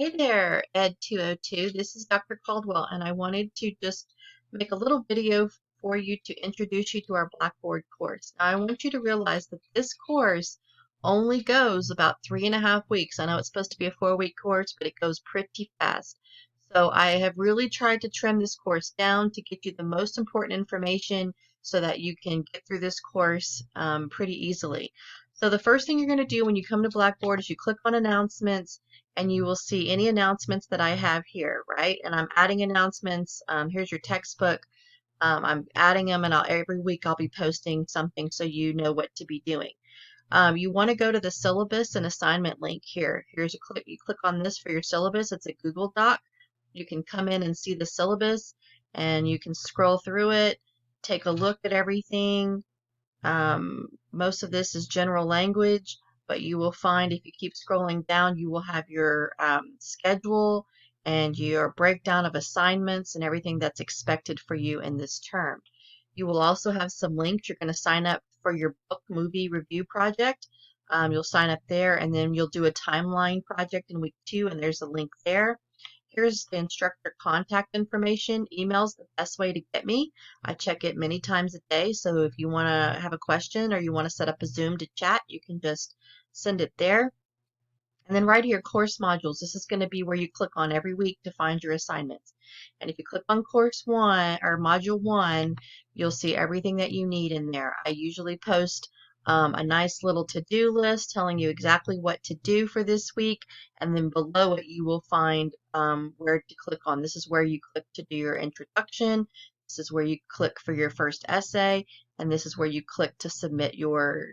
Hey there, ED202. This is Dr. Caldwell, and I wanted to just make a little video for you to introduce you to our Blackboard course. Now, I want you to realize that this course only goes about 3.5 weeks. I know it's supposed to be a 4-week course, but it goes pretty fast. So I have really tried to trim this course down to get you the most important information so that you can get through this course pretty easily. So the first thing you're going to do when you come to Blackboard is you click on announcements, and you will see any announcements that I have here, right? And I'm adding announcements. Here's your textbook. I'm adding them, and every week I'll be posting something so you know what to be doing. You want to go to the syllabus and assignment link here. Here's a click. You click on this for your syllabus. It's a Google Doc. You can come in and see the syllabus, and you can scroll through it, take a look at everything. Most of this is general language, but you will find if you keep scrolling down, you will have your schedule and your breakdown of assignments and everything that's expected for you in this term. You will also have some links. You're going to sign up for your book movie review project. You'll sign up there, and then you'll do a timeline project in week 2, and there's a link there. Here's the instructor contact information. Email's the best way to get me. I check it many times a day, so if you want to have a question or you want to set up a Zoom to chat, you can just send it there. And then right here, course modules. This is going to be where you click on every week to find your assignments. And if you click on course 1 or module 1, you'll see everything that you need in there. I usually post a nice little to-do list telling you exactly what to do for this week, and then below it you will find where to click on. This is where you click to do your introduction. This is where you click for your first essay, and this is where you click to submit your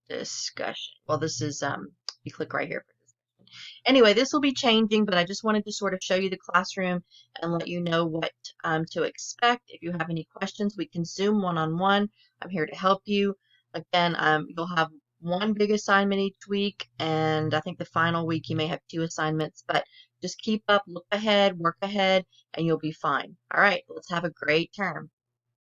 discussion. Well, this is you click right here for discussion. Anyway, this will be changing, but I just wanted to sort of show you the classroom and let you know what to expect. If you have any questions, we can Zoom one-on-one. I'm here to help you. Again, you'll have one big assignment each week, and I think the final week you may have 2 assignments, but just keep up, look ahead, work ahead, and you'll be fine. All right, let's have a great term.